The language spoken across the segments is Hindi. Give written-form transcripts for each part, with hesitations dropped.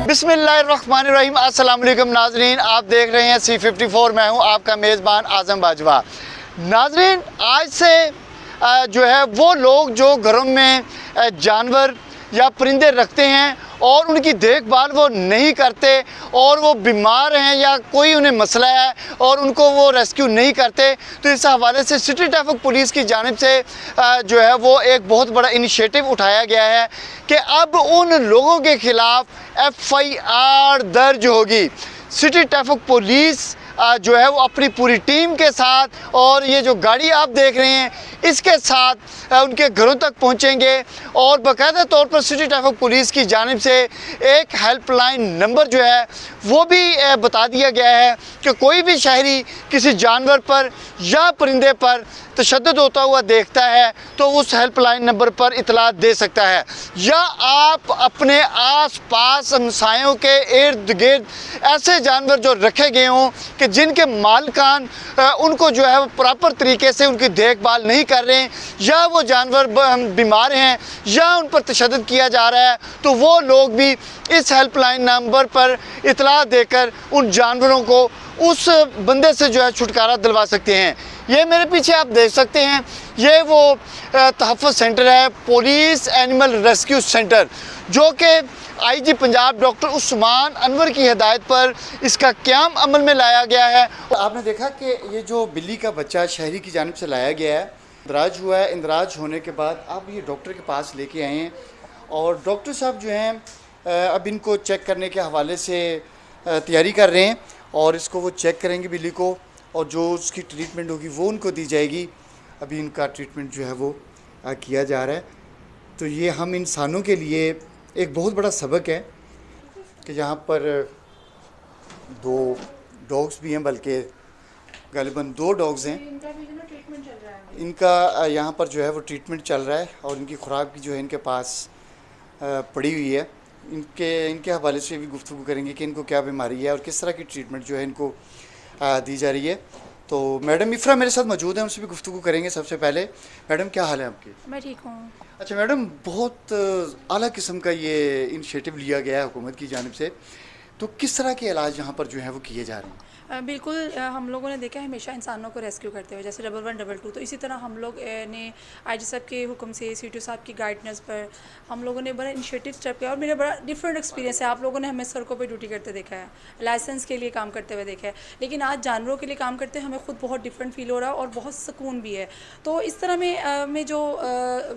बिस्मिल्लाहिर्रहमानिर्रहीम। अस्सलाम वालेकुम नाजरीन, आप देख रहे हैं C54। मैं हूं आपका मेज़बान आज़म बाजवा। नाजरीन, आज से जो है वो लोग जो घरों में जानवर या परिंदे रखते हैं और उनकी देखभाल वो नहीं करते और वो बीमार हैं या कोई उन्हें मसला है और उनको वो रेस्क्यू नहीं करते, तो इस हवाले से सिटी ट्रैफिक पुलिस की जानिब से जो है वो एक बहुत बड़ा इनिशिएटिव उठाया गया है कि अब उन लोगों के ख़िलाफ़ FIR दर्ज होगी। सिटी ट्रैफिक पुलिस जो है वो अपनी पूरी टीम के साथ और ये जो गाड़ी आप देख रहे हैं इसके साथ उनके घरों तक पहुंचेंगे और बाकायदा तौर पर सिटी ट्रैफिक पुलिस की जानिब से एक हेल्पलाइन नंबर जो है वो भी बता दिया गया है कि कोई भी शहरी किसी जानवर पर या परिंदे पर तशद्दुद होता हुआ देखता है तो उस हेल्पलाइन नंबर पर इतला दे सकता है, या आप अपने आस पास हमसायों के इर्द गिर्द ऐसे जानवर जो रखे गए हों कि जिनके मालिकान उनको जो है वो प्रॉपर तरीके से उनकी देखभाल नहीं कर रहे हैं या वो जानवर बीमार हैं या उन पर तशद्दुद किया जा रहा है, तो वो लोग भी इस हेल्पलाइन नंबर पर इतला देकर उन जानवरों को उस बंदे से जो है छुटकारा दिलवा सकते हैं। ये मेरे पीछे आप देख सकते हैं, ये वो तहफ़्फ़ुज़ सेंटर है, पुलिस एनिमल रेस्क्यू सेंटर, जो कि IG पंजाब डॉक्टर उस्मान अनवर की हिदायत पर इसका क़याम अमल में लाया गया है। आपने देखा कि ये जो बिल्ली का बच्चा शहरी की जानिब से लाया गया है, इंदराज हुआ है। इंदराज होने के बाद अब ये डॉक्टर के पास लेके आए हैं और डॉक्टर साहब जो हैं अब इनको चेक करने के हवाले से तैयारी कर रहे हैं और इसको वो चेक करेंगे बिल्ली को, और जो उसकी ट्रीटमेंट होगी वो उनको दी जाएगी। अभी इनका ट्रीटमेंट जो है वो किया जा रहा है। तो ये हम इंसानों के लिए एक बहुत बड़ा सबक है कि यहाँ पर 2 डॉग्स भी हैं, बल्कि गालिबन 2 डॉग्स हैं। इनका यहाँ पर जो है वो ट्रीटमेंट चल रहा है और इनकी खुराक भी जो है इनके पास पड़ी हुई है। इनके हवाले से भी गुफ्तगू करेंगे कि इनको क्या बीमारी है और किस तरह की ट्रीटमेंट जो है इनको दी जा रही है। तो मैडम इफ़रा मेरे साथ मौजूद हैं, उनसे भी गुफ्तगू करेंगे। सबसे पहले मैडम, क्या हाल है आपकी? मैं ठीक हूँ। अच्छा मैडम, बहुत आला किस्म का ये इनिशिएटिव लिया गया है हुकूमत की जानिब से, तो किस तरह के इलाज यहाँ पर जो है वो किए जा रहे हैं? बिल्कुल, हम लोगों ने देखा है हमेशा इंसानों को रेस्क्यू करते हुए, जैसे 11 22, तो इसी तरह हम लोग ने IG साहब के हुक्म से, CTO साहब की गाइडेंस पर हम लोगों ने बड़ा इनिशिएटिव स्टेप किया और मेरा बड़ा डिफरेंट एक्सपीरियंस है। आप लोगों ने हमें सड़कों पे ड्यूटी करते देखा है, लाइसेंस के लिए काम करते हुए देखा है, लेकिन आज जानवरों के लिए काम करते हमें खुद बहुत डिफरेंट फील हो रहा है और बहुत सुकून भी है। तो इस तरह में जो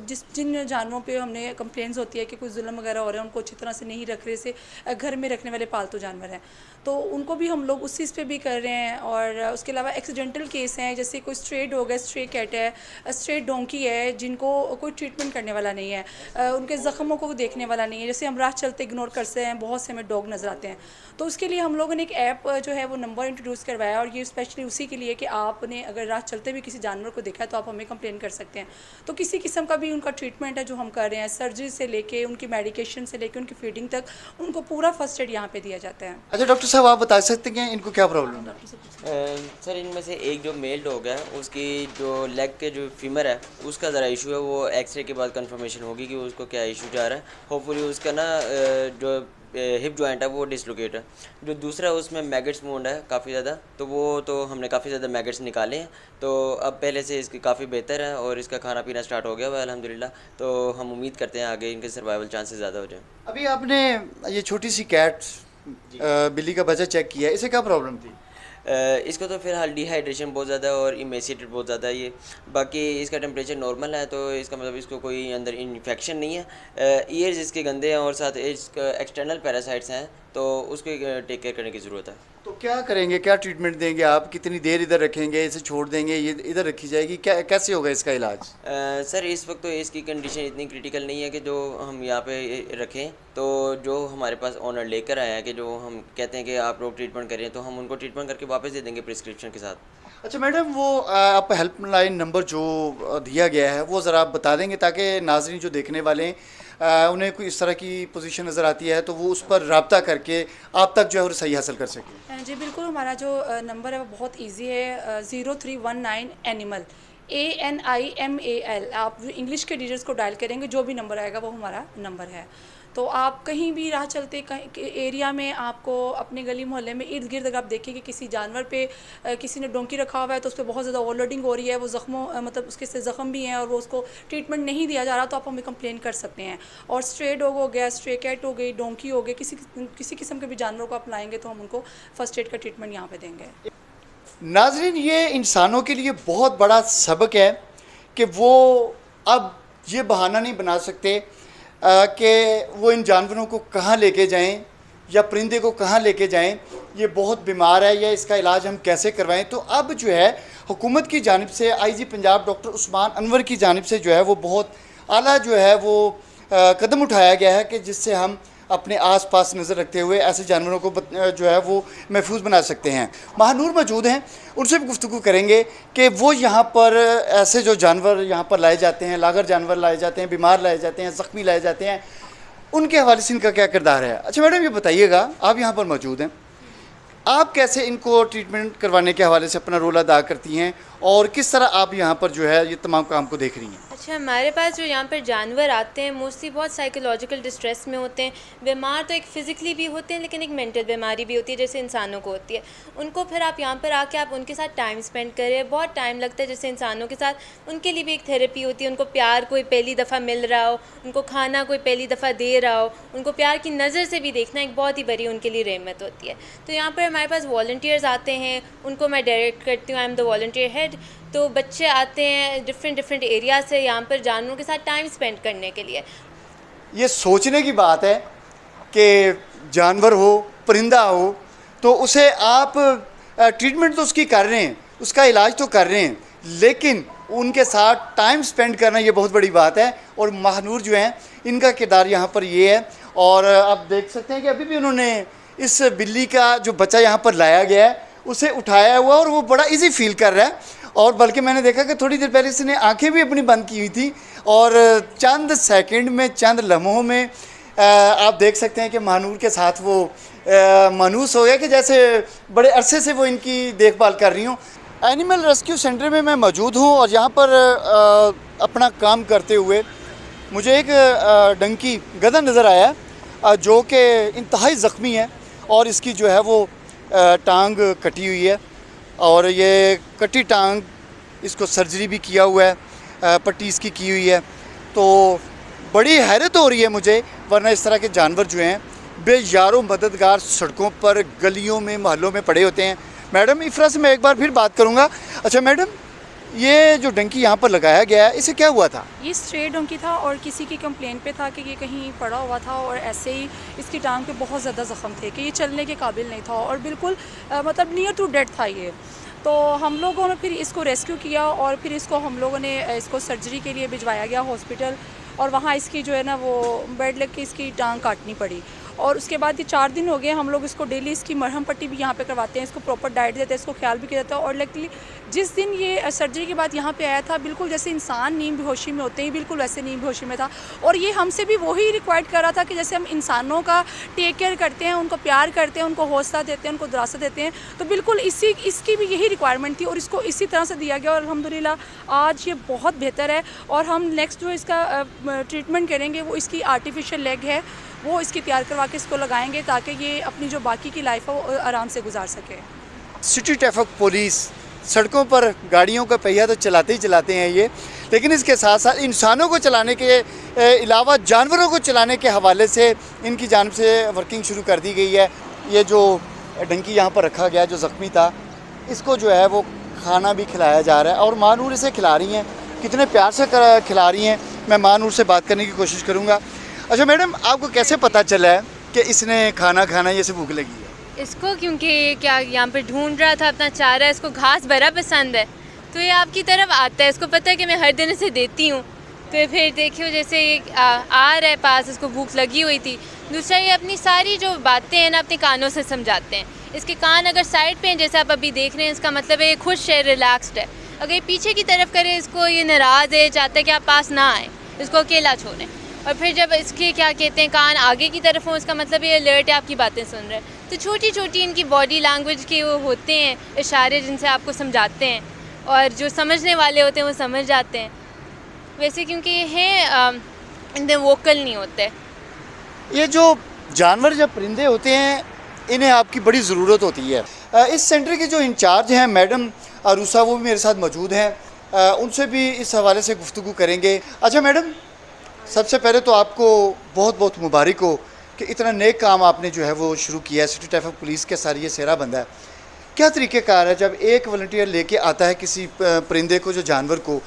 जिन जानवरों पर हमने कंप्लेंट्स होती है कि कुछ जुल्म वगैरह हो रहे हैं, उनको अच्छी तरह से नहीं रख रहे, से घर में रखने वाले पालतू जानवर हैं, तो उनको भी हम लोग उस चीज़ पे भी कर रहे हैं। और उसके अलावा एक्सीडेंटल केस हैं, जैसे कोई स्ट्रे डॉग है, स्ट्रे कैट है, स्ट्रे डोंकी है, जिनको कोई ट्रीटमेंट करने वाला नहीं है, उनके ज़ख्मों को देखने वाला नहीं है, जैसे हम राह चलते इग्नोर करते हैं, बहुत से हमें डॉग नज़र आते हैं। तो उसके लिए हम लोगों ने एक ऐप जो है वो नंबर इंट्रोड्यूस करवाया, और ये स्पेशली उसी के लिए कि आपने अगर राह चलते भी किसी जानवर को देखा है तो आप हमें कंप्लेन कर सकते हैं। तो किसी किस्म का भी उनका ट्रीटमेंट है जो हम कर रहे हैं, सर्जरी से लेके उनकी मेडिकेशन से लेके उनकी फीडिंग तक, उनको पूरा फर्स्ट एड यहाँ पे दिया जाता है। अच्छा डॉक्टर साहब, आप बता सकते हैं इनको क्या प्रॉब्लम है? सर, इनमें से एक जो मेल डॉग है उसकी जो लेग के जो फीमर है उसका ज़रा इशू है, वो एक्सरे के बाद कंफर्मेशन होगी कि उसको क्या इशू जा रहा है। होपफुली उसका ना जो हिप जॉइंट है वो डिसलोकेट है। जो दूसरा उसमें मैगेट्स मूवड है काफ़ी ज़्यादा, तो वो तो हमने काफ़ी ज़्यादा मैगेट्स निकाले हैं, तो अब पहले से इसकी काफ़ी बेहतर है और इसका खाना पीना स्टार्ट हो गया हुआ है अल्हम्दुलिल्लाह। तो हम उम्मीद करते हैं आगे इनके सर्वाइवल चांसेस ज़्यादा हो जाए। अभी आपने ये छोटी सी कैट बिल्ली का बच्चा चेक किया, इसे क्या प्रॉब्लम थी? इसको तो फ़िलहाल डिहाइड्रेशन बहुत ज़्यादा और इमेसिएटेड बहुत ज़्यादा है ये, बाकी इसका टेम्परेचर नॉर्मल है, तो इसका मतलब इसको कोई अंदर इन्फेक्शन नहीं है। ईयर्स इसके गंदे हैं और साथ इसका एक्सटर्नल पैरासाइट्स हैं, तो उसको टेक केयर करने की ज़रूरत है। तो क्या करेंगे, क्या ट्रीटमेंट देंगे आप? कितनी देर इधर रखेंगे, इसे छोड़ देंगे, ये इधर रखी जाएगी, क्या कैसे होगा इसका इलाज? सर, इस वक्त तो इसकी कंडीशन इतनी क्रिटिकल नहीं है कि जो हम यहाँ पे रखें, तो जो हमारे पास ऑनर लेकर आए हैं कि जो हम कहते हैं कि आप लोग ट्रीटमेंट करें, तो हम उनको ट्रीटमेंट करके वापस दे देंगे प्रिस्क्रिप्शन के साथ। अच्छा मैडम, वो आप हेल्पलाइन नंबर जो दिया गया है वो ज़रा आप बता देंगे ताकि नाज़रीन जो देखने वाले हैं उन्हें कोई इस तरह की पोजीशन नज़र आती है तो वो उस पर रब्ता करके आप तक जो है वो सही हासिल कर सकें। जी बिल्कुल, हमारा जो नंबर है वो बहुत ईजी है, 0319 एनिमल ANIMAL। आप इंग्लिश के डिजिट्स को डायल करेंगे, जो भी नंबर आएगा वो हमारा नंबर है। तो आप कहीं भी राह चलते एरिया में आपको अपने गली मोहल्ले में इर्द गिर्द अगर आप देखें कि किसी जानवर पे किसी ने डोंकी रखा हुआ है तो उस पर बहुत ज़्यादा ओवरलोडिंग हो रही है, वो ज़ख्मों मतलब उसके से ज़ख्म भी हैं और वो उसको ट्रीटमेंट नहीं दिया जा रहा, तो आप हमें कंप्लेन कर सकते हैं। और स्ट्रे डॉग हो गया, स्ट्रे कैट हो गई, डोंकी हो गई, किसी किस्म के भी जानवरों को आप लाएंगे तो हम उनको फ़र्स्ट एड का ट्रीटमेंट यहाँ पर देंगे। नाजरीन, ये इंसानों के लिए बहुत बड़ा सबक है कि वो अब ये बहाना नहीं बना सकते कि वो इन जानवरों को कहाँ लेके जाएं या परिंदे को कहाँ लेके जाएं, ये बहुत बीमार है या इसका इलाज हम कैसे करवाएं। तो अब जो है हुकूमत की जानिब से IG पंजाब डॉक्टर उस्मान अनवर की जानिब से जो है वो बहुत आला जो है वो कदम उठाया गया है कि जिससे हम अपने आसपास नज़र रखते हुए ऐसे जानवरों को जो है वो महफूज बना सकते हैं। महानूर मौजूद हैं, उनसे भी गुफ्तगू करेंगे कि वो यहाँ पर ऐसे जो जानवर यहाँ पर लाए जाते हैं, लागर जानवर लाए जाते हैं, बीमार लाए जाते हैं, ज़ख्मी लाए जाते हैं, उनके हवाले से इनका क्या किरदार है। अच्छा मैडम, ये बताइएगा, आप यहाँ पर मौजूद हैं, आप कैसे इनको ट्रीटमेंट करवाने के हवाले से अपना रोल अदा करती हैं और किस तरह आप यहाँ पर जो है ये तमाम काम को देख रही हैं? अच्छा, हमारे पास जो यहाँ पर जानवर आते हैं मोस्टली बहुत साइकोलॉजिकल डिस्ट्रेस में होते हैं। बीमार तो एक फ़िज़िकली भी होते हैं लेकिन एक मेंटल बीमारी भी होती है जैसे इंसानों को होती है। उनको फिर आप यहाँ पर आके आप उनके साथ टाइम स्पेंड करें, बहुत टाइम लगता है जैसे इंसानों के साथ, उनके लिए भी एक थेरेपी होती है। उनको प्यार कोई पहली दफ़ा मिल रहा हो, उनको खाना कोई पहली दफ़ा दे रहा हो, उनको प्यार की नज़र से भी देखना एक बहुत ही बड़ी उनके लिए रहमत होती है। तो यहाँ पर हमारे पास वॉलंटियर्स आते हैं, उनको मैं डायरेक्ट करती हूँ, I am the volunteer head. तो बच्चे आते हैं डिफरेंट एरिया से यहाँ पर जानवरों के साथ टाइम स्पेंड करने के लिए। ये सोचने की बात है कि जानवर हो, परिंदा हो, तो उसे आप ट्रीटमेंट तो उसकी कर रहे हैं, उसका इलाज तो कर रहे हैं, लेकिन उनके साथ टाइम स्पेंड करना ये बहुत बड़ी बात है। और महानूर जो हैं इनका किरदार यहाँ पर ये है। और आप देख सकते हैं कि अभी भी उन्होंने इस बिल्ली का जो बच्चा यहाँ पर लाया गया है उसे उठाया हुआ और वो बड़ा ईजी फील कर रहा है। और बल्कि मैंने देखा कि थोड़ी देर पहले इसने आंखें भी अपनी बंद की हुई थी और चंद सेकंड में, चंद लम्हों में आप देख सकते हैं कि महानूर के साथ वो मानूस हो गया कि जैसे बड़े अरसे से वो इनकी देखभाल कर रही हूँ। एनिमल रेस्क्यू सेंटर में मैं मौजूद हूँ और यहाँ पर अपना काम करते हुए मुझे एक डंकी गधा नज़र आया जो कि इंतहाई ज़ख्मी है और इसकी जो है वो टांग कटी हुई है और ये कटी टांग इसको सर्जरी भी किया हुआ है, पट्टी इसकी की हुई है। तो बड़ी हैरत हो रही है मुझे, वरना इस तरह के जानवर जो हैं बेयारो मददगार सड़कों पर, गलियों में, मोहल्लों में पड़े होते हैं। मैडम, इफ्रा से मैं एक बार फिर बात करूँगा। अच्छा मैडम, ये जो डंकी यहाँ पर लगाया गया है इसे क्या हुआ था? ये स्ट्रे डंकी था और किसी की कंप्लेन पे था कि ये कहीं पड़ा हुआ था और ऐसे ही इसकी टांग पे बहुत ज़्यादा ज़ख्म थे कि ये चलने के काबिल नहीं था और बिल्कुल मतलब नियर टू डेथ था ये। तो हम लोगों ने फिर इसको रेस्क्यू किया और फिर इसको हम लोगों ने इसको सर्जरी के लिए भिजवाया गया हॉस्पिटल और वहाँ इसकी जो है ना वो बेड लग के इसकी टांग काटनी पड़ी। और उसके बाद ये 4 दिन हो गए, हम लोग इसको डेली इसकी मरहम पट्टी भी यहाँ पे करवाते हैं, इसको प्रॉपर डाइट देते हैं, इसको ख्याल भी किया जाता है। और लकीली जिस दिन ये सर्जरी के बाद यहाँ पे आया था बिल्कुल जैसे इंसान नींद बेहोशी में होते हैं बिल्कुल वैसे नींद बेहोशी में था। और ये हमसे भी वही रिक्वायर्ड कर रहा था कि जैसे हम इंसानों का टेक केयर करते हैं, उनको प्यार करते हैं, उनको हौसला देते हैं, उनको दिलासा देते हैं, तो बिल्कुल इसकी भी यही रिक्वायरमेंट थी और इसको इसी तरह से दिया गया। और अल्हम्दुलिल्लाह आज ये बहुत बेहतर है और हम नेक्स्ट जो इसका ट्रीटमेंट करेंगे वो इसकी आर्टिफिशियल लेग है वो इसकी तैयार करवा के इसको लगाएंगे ताकि ये अपनी जो बाकी की लाइफ है वो आराम से गुजार सके। सिटी ट्रैफिक पुलिस सड़कों पर गाड़ियों का पहिया तो चलाते ही चलाते हैं ये, लेकिन इसके साथ साथ इंसानों को चलाने के अलावा जानवरों को चलाने के हवाले से इनकी जानिब से वर्किंग शुरू कर दी गई है। ये जो डंकी यहाँ पर रखा गया जो ज़ख्मी था, इसको जो है वो खाना भी खिलाया जा रहा है और महानूर इसे खिला रही हैं, कितने प्यार से खिला रही हैं। मैं महानूर से बात करने की कोशिश करूँगा। अच्छा मैडम, आपको कैसे पता चला है कि इसने खाना खाना ये से भूख लगी है? इसको क्योंकि क्या यहाँ पर ढूंढ रहा था अपना चारा, इसको घास बड़ा पसंद है तो ये आपकी तरफ आता है। इसको पता है कि मैं हर दिन इसे देती हूँ, तो फिर देखियो जैसे ये आ रहा है पास, इसको भूख लगी हुई थी। दूसरा ये अपनी सारी जो बातें हैं ना अपने कानों से समझाते हैं। इसके कान अगर साइड पे हैं जैसे आप अभी देख रहे हैं, इसका मतलब है ये खुश है, रिलैक्सड है। अगर ये पीछे की तरफ करे इसको ये नाराज़ है, चाहता है कि आप पास ना आए, इसको अकेला छोड़ें। और फिर जब इसके क्या कहते हैं कान आगे की तरफ हो, इसका मतलब ये अलर्ट है, आपकी बातें सुन रहे हैं। तो छोटी छोटी इनकी बॉडी लैंग्वेज के वो होते हैं इशारे जिनसे आपको समझाते हैं और जो समझने वाले होते हैं वो समझ जाते हैं। वैसे क्योंकि ये हैं वोकल नहीं होते। ये जो जानवर जब परिंदे होते हैं इन्हें आपकी बड़ी ज़रूरत होती है। इस सेंटर के जो इंचार्ज हैं मैडम अरूसा, वो भी मेरे साथ मौजूद हैं, उनसे भी इस हवाले से गुफ्तगू करेंगे। अच्छा मैडम, सबसे पहले तो आपको बहुत बहुत मुबारक हो कि इतना नेक काम आपने जो है वो शुरू किया है। सिटी ट्रैफिक पुलिस के साथ ये सेहरा बंदा है। क्या तरीक़ेकार है जब एक वॉलंटियर लेके आता है किसी परिंदे को, जो जानवर को,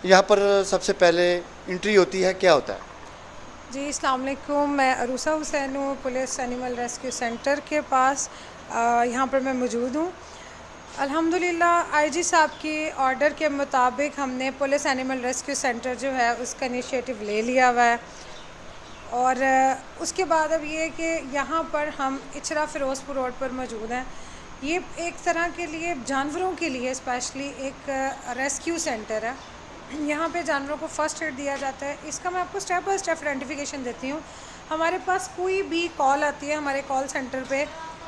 यहाँ पर सबसे पहले एंट्री होती है, क्या होता है? जी अस्सलाम वालेकुम, मैं अरूसा हुसैन हूँ, पुलिस एनिमल रेस्क्यू सेंटर के पास यहाँ पर मैं मौजूद हूँ। अल्हम्दुलिल्लाह आईजी साहब की ऑर्डर के मुताबिक हमने पुलिस एनिमल रेस्क्यू सेंटर जो है उसका इनिशिएटिव ले लिया हुआ है। और उसके बाद अब ये कि यहाँ पर हम इचरा फ़िरोज़पुर रोड पर मौजूद हैं। ये एक तरह के लिए जानवरों के लिए स्पेशली एक रेस्क्यू सेंटर है। यहाँ पे जानवरों को फ़र्स्ट एड दिया जाता है। इसका मैं आपको स्टेप बाय स्टेप आइडेंटिफिकेशन देती हूँ। हमारे पास कोई भी कॉल आती है हमारे कॉल सेंटर पे,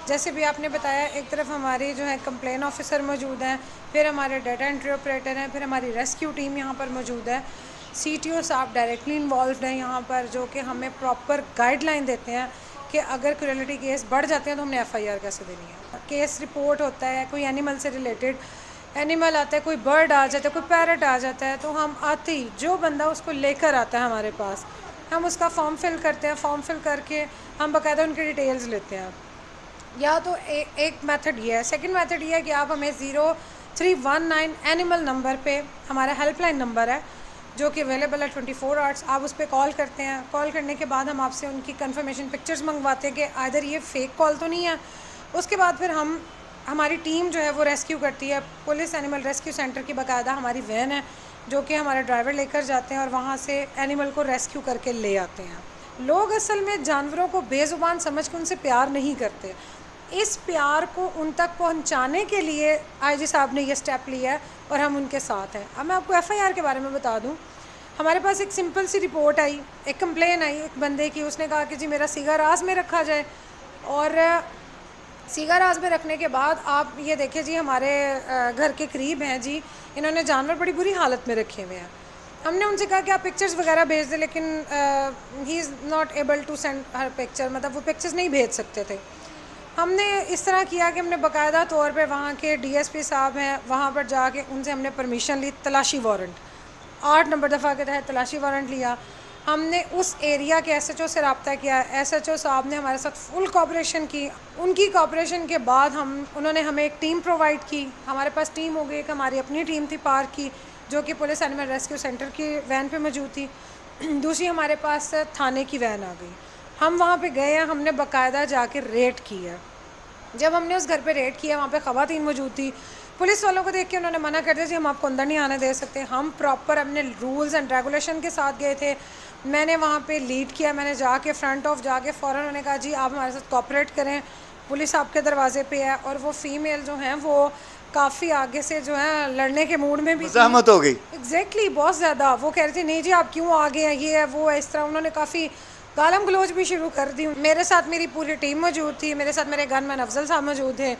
जैसे भी आपने बताया, एक तरफ हमारे जो है कंप्लेन ऑफिसर मौजूद हैं, फिर हमारे डाटा एंट्री ऑपरेटर हैं, फिर हमारी रेस्क्यू टीम यहाँ पर मौजूद है। CTO साहब डायरेक्टली इन्वॉल्व हैं यहाँ पर, जो कि हमें प्रॉपर गाइडलाइन देते हैं कि अगर क्रूएल्टी केस बढ़ जाते हैं तो हमने FIR कैसे देनी है। केस रिपोर्ट होता है, कोई एनिमल से रिलेटेड एनिमल आता है, कोई बर्ड आ जाता है, कोई पैरट आ जाता है, तो हम आते ही जो बंदा उसको लेकर आता है हमारे पास, हम उसका फॉर्म फिल करते हैं। फॉर्म फिल करके हम बाकायदा उनकी डिटेल्स लेते हैं। या तो एक मेथड ये है। सेकंड मेथड ये है कि आप हमें 0319 एनिमल नंबर पे, हमारा हेल्पलाइन नंबर है जो कि अवेलेबल है 24 आवर्स, आप उस पर कॉल करते हैं। कॉल करने के बाद हम आपसे उनकी कंफर्मेशन पिक्चर्स मंगवाते हैं कि आइदर ये फ़ेक कॉल तो नहीं है। उसके बाद फिर हमारी टीम जो है वो रेस्क्यू करती है। पुलिस एनिमल रेस्क्यू सेंटर की बाकायदा हमारी वैन है जो कि हमारे ड्राइवर लेकर जाते हैं और वहाँ से एनिमल को रेस्क्यू करके ले आते हैं। लोग असल में जानवरों को बेज़ुबान समझ के उनसे प्यार नहीं करते। इस प्यार को उन तक पहुंचाने के लिए आईजी साहब ने ये स्टेप लिया है और हम उनके साथ हैं। अब मैं आपको FIR के बारे में बता दूं। हमारे पास एक सिंपल सी रिपोर्ट आई, एक कंप्लेन आई एक बंदे की। उसने कहा कि जी मेरा सीगा राज में रखा जाए, और सीगा राज में रखने के बाद आप ये देखिए जी हमारे घर के करीब हैं जी, इन्होंने जानवर बड़ी बुरी हालत में रखे हुए हैं। हमने उनसे कहा कि आप पिक्चर्स वगैरह भेज दें, लेकिन he is not able to send her picture, मतलब वो पिक्चर्स नहीं भेज सकते थे। हमने इस तरह किया कि हमने बाकायदा तौर पे वहाँ के DSP साहब हैं, वहाँ पर जाके उनसे हमने परमिशन ली, तलाशी वारंट 8 नंबर दफ़ा के तहत तलाशी वारंट लिया। हमने उस एरिया के SHO से रब्ता किया। SHO साहब ने हमारे साथ फुल कोऑपरेशन की। उनकी कोऑपरेशन के बाद उन्होंने हमें एक टीम प्रोवाइड की। हमारे पास टीम हो गई, एक हमारी अपनी टीम थी पार्क की, जो कि पुलिस एनिमल रेस्क्यू सेंटर की वैन पे मौजूद थी। दूसरी हमारे पास थाने की वैन आ गई। हम वहाँ पे गए हैं, हमने बाकायदा जाके रेड किया। जब हमने उस घर पे रेड किया, वहाँ पे ख़वातीन मौजूद थी। पुलिस वालों को देख के उन्होंने मना कर दिया जी हम आपको अंदर नहीं आने दे सकते। हम प्रॉपर अपने रूल्स एंड रेगुलेशन के साथ गए थे। मैंने वहाँ पे लीड किया, मैंने जाके फ्रंट ऑफ जाके फ़ौरन उन्होंने कहा जी आप हमारे साथ कोऑपरेट करें, पुलिस आपके दरवाजे पे है। और वो फ़ीमेल जो हैं वो काफ़ी आगे से जो है लड़ने के मूड में भी ज़हमत हो गई। एग्जैक्टली, बहुत ज़्यादा। वो कह रही थी नहीं जी आप क्यों आगे हैं, ये है वो है, इस तरह उन्होंने काफ़ी गालम गलोच भी शुरू कर दी। मेरे साथ मेरी पूरी टीम मौजूद थी, मेरे साथ मेरे गनमैन अफजल साहब मौजूद थे,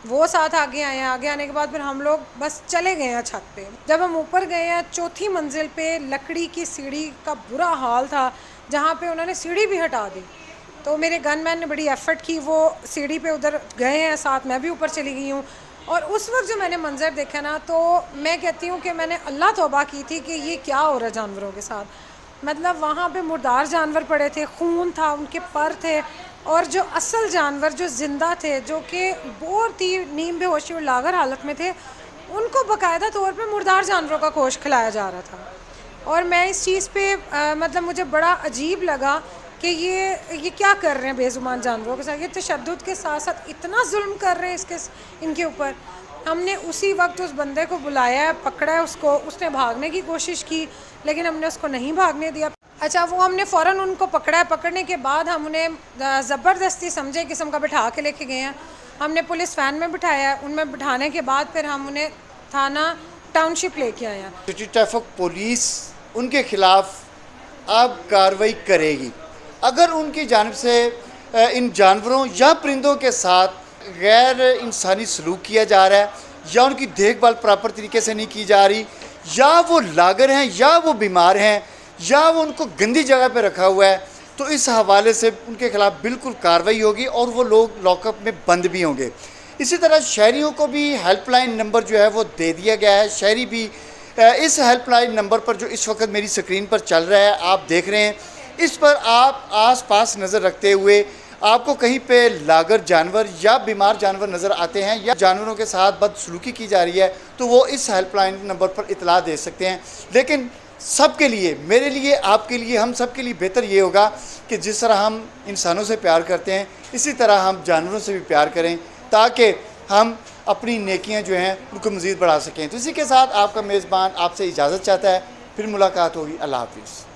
वो साथ आगे आए हैं। आगे आने के बाद फिर हम लोग बस चले गए हैं छत पे। जब हम ऊपर गए हैं, चौथी मंजिल पे लकड़ी की सीढ़ी का बुरा हाल था, जहाँ पे उन्होंने सीढ़ी भी हटा दी। तो मेरे गनमैन ने बड़ी एफ़र्ट की, वो सीढ़ी पे उधर गए हैं, साथ मैं भी ऊपर चली गई हूँ। और उस वक्त जो मैंने मंज़र देखा ना, तो मैं कहती हूँ कि मैंने अल्लाह तौबा की थी कि ये क्या हो रहा है जानवरों के साथ। मतलब वहाँ पे मुर्दार जानवर पड़े थे, खून था, उनके पर थे, और जो असल जानवर जो ज़िंदा थे, जो कि बहुत ही नीम बेहोशी और लागर हालत में थे, उनको बाकायदा तौर पे मुर्दार जानवरों का गोश्त खिलाया जा रहा था। और मैं इस चीज़ पे मतलब मुझे बड़ा अजीब लगा कि ये क्या कर रहे हैं बेज़ुबान जानवरों के साथ। ये तशद्दुद के साथ साथ इतना जुल्म कर रहे हैं इनके ऊपर। हमने उसी वक्त उस बंदे को बुलाया है, पकड़ा है उसको, उसने भागने की कोशिश की लेकिन हमने उसको नहीं भागने दिया। अच्छा, वो हमने फ़ौरन उनको पकड़ा है। पकड़ने के बाद हम उन्हें ज़बरदस्ती समझे किस्म का बिठा के लेके गए हैं। हमने पुलिस वैन में बिठाया है, उनमें बिठाने के बाद फिर हम उन्हें थाना टाउनशिप लेके आए हैं। सिटी ट्रैफिक पुलिस उनके ख़िलाफ़ अब कार्रवाई करेगी अगर उनकी जानिब से इन जानवरों या परिंदों के साथ गैर इंसानी सलूक किया जा रहा है, या उनकी देखभाल प्रॉपर तरीके से नहीं की जा रही, या वो लागर हैं, या वो बीमार हैं, या वो उनको गंदी जगह पे रखा हुआ है, तो इस हवाले से उनके ख़िलाफ़ बिल्कुल कार्रवाई होगी और वो लोग लॉकअप में बंद भी होंगे। इसी तरह शहरियों को भी हेल्पलाइन नंबर जो है वो दे दिया गया है। शहरी भी इस हेल्पलाइन नंबर पर जो इस वक्त मेरी स्क्रीन पर चल रहा है आप देख रहे हैं, इस पर आप आस-पास नज़र रखते हुए आपको कहीं पे लागर जानवर या बीमार जानवर नज़र आते हैं या जानवरों के साथ बदसलूकी की जा रही है तो वो इस हेल्पलाइन नंबर पर इतला दे सकते हैं। लेकिन सबके लिए, मेरे लिए, आपके लिए, हम सब के लिए बेहतर ये होगा कि जिस तरह हम इंसानों से प्यार करते हैं इसी तरह हम जानवरों से भी प्यार करें ताकि हम अपनी नेकियां जो हैं उनको मज़ीद बढ़ा सकें। तो इसी के साथ आपका मेज़बान आपसे इजाज़त चाहता है। फिर मुलाकात होगी। अल्लाह हाफ़िज़।